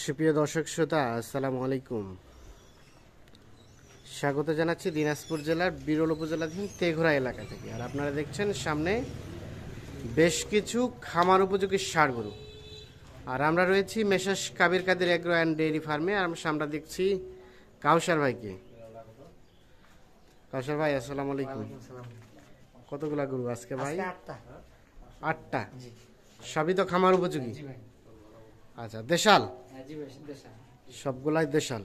সুপ্রিয় দর্শক শ্রোতা, আসসালামু আলাইকুম। স্বাগত জানাচ্ছি দিনাজপুর জেলার বিরল উপজেলাধীন তেঘরা এলাকা থেকে। আর আপনারা দেখছেন সামনে বেশ কিছু খামার উপযোগী ষাঁড় গরু। আর আমরা রয়েছি messrs Kabir Kader agro and dairy ফার্মে। আর আমরা দেখছি কাউসার ভাইকে। কাউসার ভাই, আসসালামু আলাইকুম। কতগুলা গরু আজকে ভাই? 8টা। সবই তো খামার উপযোগী? আচ্ছা, দেশাল? সবগুলাই দেশাল।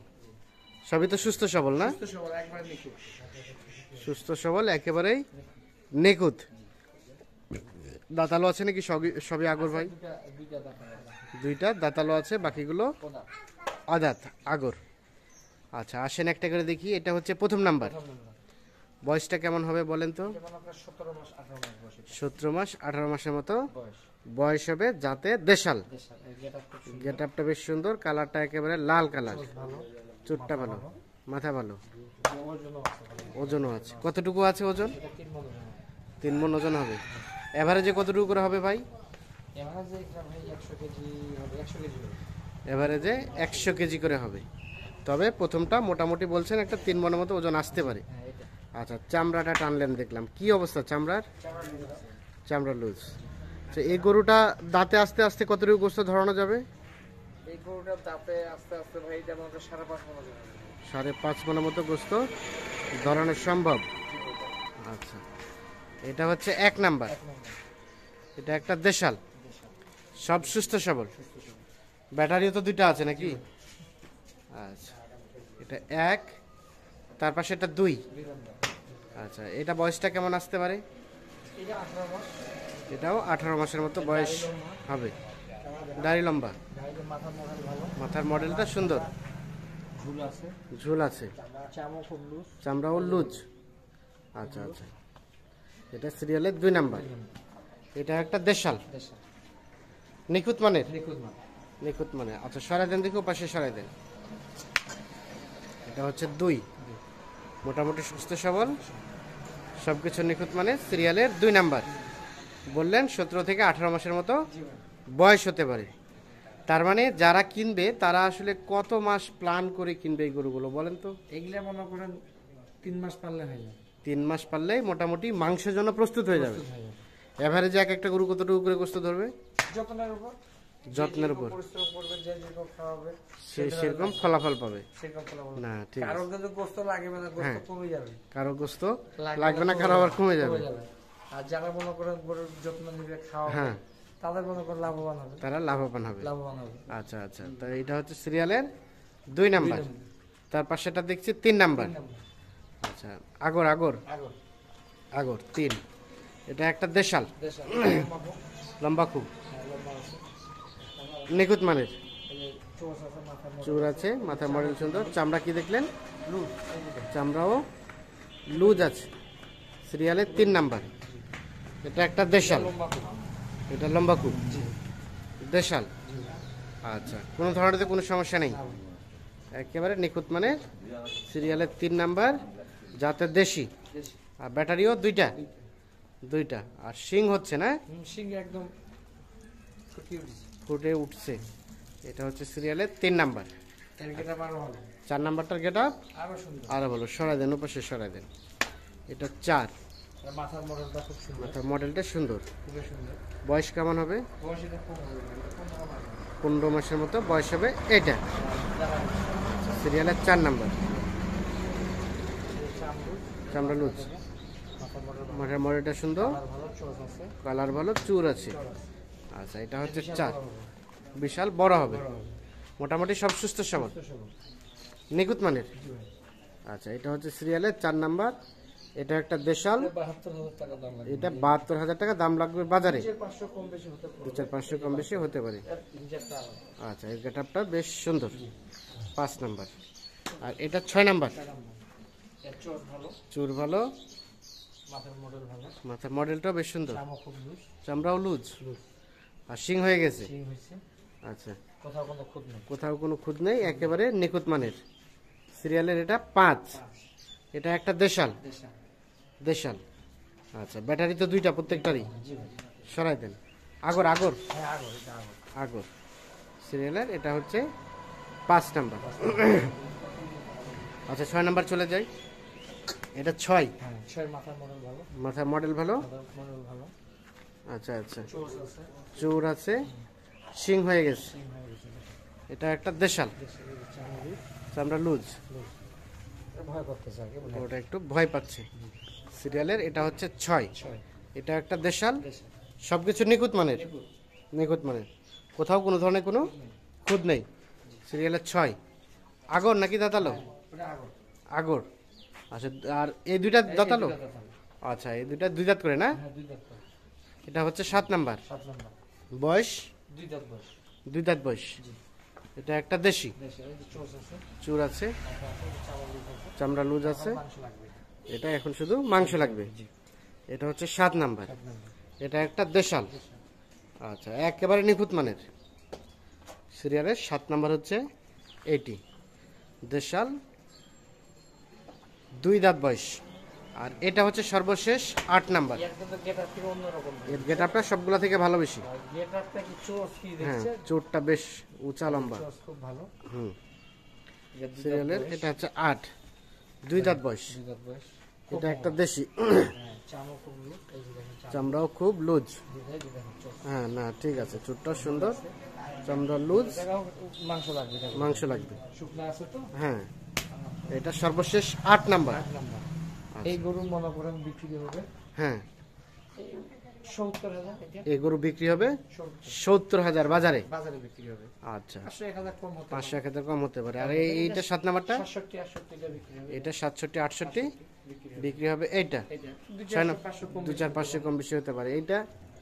সবই তো সুস্থ সবল না? সুস্থ সবল, একেবারেই নিখুঁত। দাঁতালো আছে নাকি? সবই আগর ভাই? দুইটা দাঁতালো আছে, বাকিগুলো আদাত আগর। আচ্ছা, আসেন একটা করে দেখি। এটা হচ্ছে প্রথম নাম্বার। বয়সটা কেমন হবে বলেন তো? 17 মাস 18 মাসের মতো বয়স হবে। যাতে দেশাল। গেট আপটা বেশ সুন্দর, কালারটা একেবারে লাল কালার। চুটটা ভালো, মাথা ভালো, ওজনও আছে। কতটুকু আছে ওজন? 3 মণ ওজন হবে। এভারেজে কতটুকু করে হবে ভাই? এভারেজে 100 কেজি করে হবে। তবে প্রথমটা মোটামুটি বলছেন একটা 3 মণের মতো ওজন আসতে পারে। আচ্ছা, চামড়াটা টানলেন দেখলাম, কি অবস্থা চামড়ার? চামড়া লুজ। আচ্ছা, এই গরুটা দাঁতে আস্তে আস্তে কতটুকু গোস্ত ধরানো যাবে? এই গরুটা দাঁতে আস্তে আস্তে ভাই যেমন 5.5 মণ ওজন। 5.5 মণের মতো গোস্ত ধরানো সম্ভব। আচ্ছা, এটা হচ্ছে 1 নাম্বার। এটা একটা দেশাল, সব সুস্থ সবল। ব্যাটারিও তো 2টা আছে নাকি? আচ্ছা, এটা 1, তার পাশে এটা 2। আচ্ছা, এটা বয়সটা কেমন আসতে পারে? এটাও 18 মাসের মতো বয়স হবে। দাড়ি লম্বা, মাথার মডেলটা সুন্দর, ঝুল আছে, চামড়াও লুজ। আচ্ছা আচ্ছা, এটা সিরিয়ালের 2 নাম্বার। এটা একটা দেশাল, নিখুঁত মানের। নিখুঁত মানে। আচ্ছা, সরাই দেন দেখো, পাশে সরাই দেন। এটা হচ্ছে 2, মোটামুটি সুস্থ সবল, সবকিছু নিখুঁত মানে। সিরিয়ালের 2 নাম্বার। বললেন 17 থেকে 18 মাসের মতো বয়স হতে পারে। তার মানে যারা কিনবে তারা আসলে কত মাস প্ল্যান করে কিনবে এই গরুগুলো বলেন তো? এগুলা মনে করেন 3 মাস পারলে হয়ে যাবে। 3 মাস পারলেই মোটামুটি মাংসের জন্য প্রস্তুত হয়ে যাবে। এভারেজে একটা গরু কতটুকু করে গোস্ত ধরবে? যত্নের উপর। যত্নের উপর পরিশ্রম করবে, যে যেরকম খাওয়াবে সেরকম ফলাফল পাবে সেরকম ফলাফল। না, ঠিক আছে। কারো কিন্তু গোস্ত লাগবে না, গোস্ত কমে যাবে। কারো গোস্ত লাগবে না, কারো আবার কমে যাবে। আর যারা মনে করেন গরুর যত্ন নিবে, খাওয়াবে, তাদের মনে করেন লাভবান হবে। তারা লাভবান হবে। হবে। আচ্ছা আচ্ছা, তো এটা হচ্ছে সিরিয়ালের 2 নাম্বার। তার পাশেটা দেখছি 3 নাম্বার। আচ্ছা, আগর আগর আগর 3। এটা একটা দেশাল, লম্বা খুব, নিখুঁত মানের। চুর আছে, মাথার মডেল সুন্দর। চামড়া কি দেখলেন? চামড়াও লুজ আছে। সিরিয়ালের 3 নাম্বার। এটা একটা দেশাল, এটা লম্বা খুব, দেশাল। আচ্ছা, কোনো ধরনের কোনো সমস্যা নেই, একেবারে নিখুঁত মানে। সিরিয়ালের 3 নাম্বার, যাতে দেশি। আর ব্যাটারিও 2টা। আর শিং হচ্ছে না? শিং একদম ফুটে উঠছে। এটা হচ্ছে সিরিয়ালের 3 নাম্বার। 4 নাম্বারটার গেট আপ আরো ভালো। সরাই দেন, ওপাশে সরাই দেন। এটা 4। মাথার মডেলটা খুব সুন্দর। মাথার মডেলটা সুন্দর। খুবই সুন্দর। বয়স কেমন হবে? বয়স এটা 15 মাসের মতো বয়স হবে এটা। সিরিয়ালের 4 নাম্বার। চামড়া লুজ, মাথার মডেলটা সুন্দর, কালার ভালো, চুর আছে। আচ্ছা, এটা হচ্ছে 4। বিশাল বড় হবে, মোটামুটি সব সুস্থ সবল, নিখুঁত মানের। আচ্ছা, এটা হচ্ছে সিরিয়ালের 4 নাম্বার। এটা একটা দেশাল। 72,000 টাকা দাম লাগবে। এটা 72,000 টাকা দাম লাগবে বাজারে। 500 কম বেশি হতে পারে। 2-500 কম বেশি হতে পারে। আচ্ছা, এর গেটআপটা বেশ সুন্দর। 5 নাম্বার। আর এটা 6 নাম্বার। চুর ভালো, মাথার মডেলটাও বেশ সুন্দর, চামড়াও লুজ, আর শিং হয়ে গেছে। আচ্ছা, কোথাও কোনো খুঁত নেই, একেবারে নিখুঁত মানের। সিরিয়ালের এটা 5। এটা একটা দেশাল। আচ্ছা, ব্যাটারি তো 2টা প্রত্যেকটারই। সরাই দেন। আগর আগর আগর সিরিয়ালের এটা হচ্ছে 5 নাম্বার। আচ্ছা 6 নাম্বার চলে যাই। এটা 6। হ্যাঁ 6 মাথার মডেল ভালো, মাথার মডেল ভালো। মডেল ভালো। আচ্ছা আচ্ছা, চোর আছে, চোর আছে, শিং হয়ে গেছে। সিং হয়ে গেছে। এটা একটা দেশাল, চামড়া লুজ। ভয় করতেছে আগে বলে। ওটা একটু ভয় পাচ্ছে। সিরিয়ালের এটা হচ্ছে 6। 6 এটা একটা দেশাল, সবকিছু নিখুঁত মানের, নিখুঁত মানের, কোথাও কোনো ধরনের কোনো খুঁত নেই। সিরিয়ালের 6। আগর নাকি দাঁতালো? ওটা আগর। আগর। আচ্ছা, আর এই দুইটা দাঁতালো? আচ্ছা, এই দুইটা দুই দাঁত করে না? হ্যাঁ 2 দাঁত করে। এটা হচ্ছে 7 নাম্বার। 7 নাম্বার। বয়স 2 দাঁত বয়স। 2 দাঁত বয়স। জি। এটা একটা দেশি, দেশে এই যে চোর আছে, চুর আছে, চামড়া লুজ আছে, চামড়া লুজ আছে। মাংস লাগবে। এটা এখন শুধু মাংস লাগবে। জি। এটা হচ্ছে 7 নাম্বার। 7 নাম্বার। এটা একটা দেশাল। আচ্ছা, একেবারে নিখুঁত মানের। সিরিয়ালের 7 নাম্বার হচ্ছে এটি দেশাল, 2 দাঁত বয়স। আর এটা হচ্ছে সর্বশেষ 8 নাম্বার। একটা তো গেটআপ থেকে অন্যরকম। এর গেট আপটা সবগুলা থেকে ভালো বেশি। গেটআপটা কি চোর কি হ্যাঁ, দেখছে? চোরটা বেশ উঁচা লম্বা। চোর খুব ভালো। হুম। এটা 2 দাঁত সিরিয়ালের বয়স, এটা হচ্ছে 8, 2 দাঁত বয়স। 2 দাঁত বয়স। এটা একটা দেশি, হ্যাঁ চামড়া খুব লুজ, এই যে দেখেন চামড়া। চামড়াও খুব লুজ। এই যে দেখেন চোর। হ্যাঁ, না ঠিক আছে, চোরটা সুন্দর, চামড়া লুজ, জায়গাও মাংস লাগবে এটা। মাংস লাগবে। শুকনা আছে তো? হ্যাঁ, এটা সর্বশেষ 8 নাম্বার। 8 নাম্বার। এই গরু মনে করেন বিক্রি হবে হ্যাঁ, 70,000 এটা। এই গরু বিক্রি হবে 70 70,000 বাজারে। বাজারে বিক্রি হবে। আচ্ছা, 500-1000 কম হতে 500-1000 কম হতে পারে। আর এইটা 7 নাম্বারটা? 67-68 টা বিক্রি হবে। এটা 67-68 বিক্রি হবে। বিক্রি হবে। এইটা এটা 2-4-500 কম। 2-4-500 কম বেশি হতে পারে। এইটা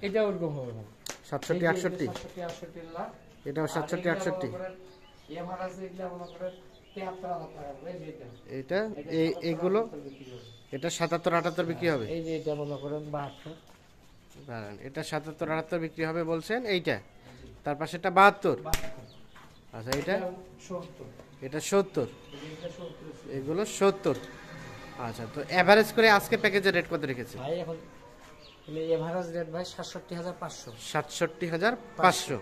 এটা ওরকম হবে না। 67-68, 67-68 লাখ। এটাও 67-68। এমআরএস এগুলা মনে করেন 73,000 টাকা করে যেটা। এটা এইগুলো এটা 77-78 বিক্রি হবে। এই যে এটা মনে করেন 72। দাঁড়ান, এটা 77-78 বিক্রি হবে বলছেন। এইটা তার পাশে এটা 72। আচ্ছা, এটা 70। এটা 70, এটা 70। এগুলো 70। আচ্ছা, তো এভারেজ করে আজকে প্যাকেজের রেট কত রেখেছে? ভাই এখন এভারেজ রেট ভাই 67,500। 67,500।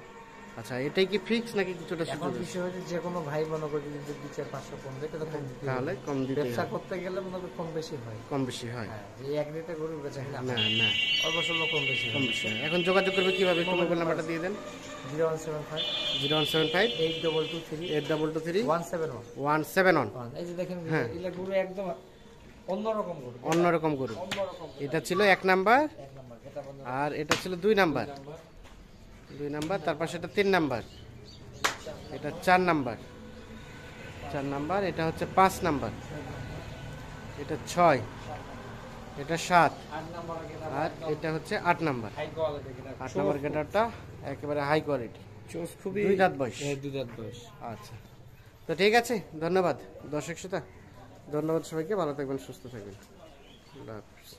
আচ্ছা, এটাই কি ফিক্স নাকি কিছুটা এখন সুযোগ আছে? বিষয় হচ্ছে যে কোনো ভাই মনে করে যদি 2-4-500 কম দেয় তাহলে কম দিতে হবে। তাহলে কম দিতে ব্যবসা হবে। করতে গেলে মনে করে কম বেশি হয়। কম বেশি হয়? হ্যাঁ, যে এক রেটে গরু বেচা কিনা না না, অল্প স্বল্প কম বেশি কম হয়। বেশি হয়। এখন যোগাযোগ করবে কিভাবে? একটু মোবাইল নাম্বারটা দিয়ে দেন। 0175 0175 8223 8223 171। 171। এই যে দেখেন হ্যাঁ। এগুলা গরু একদম অন্যরকম গরু। অন্যরকম গরু। অন্যরকম। এটা ছিল 1 নাম্বার, এক নাম্বার এটা বন্ধ আর এটা ছিল 2 নাম্বার। নাম্বার। 2 নাম্বার, তার পাশে এটা 3 নাম্বার, এটা 4 নাম্বার, 4 নাম্বার, এটা হচ্ছে 5 নাম্বার, এটা 6, এটা 7, 8 নাম্বার এটা আর এটা হচ্ছে 8 নাম্বার। হাই কোয়ালিটি এটা। 8 নাম্বার গেটারটা একেবারে হাই কোয়ালিটি। চোস খুবই 2 দাঁত বয়স। 2 দাঁত বয়স। আচ্ছা, তো ঠিক আছে, ধন্যবাদ দর্শক শ্রোতা, ধন্যবাদ সবাইকে, ভালো থাকবেন, সুস্থ থাকবেন, আল্লাহ হাফেজ।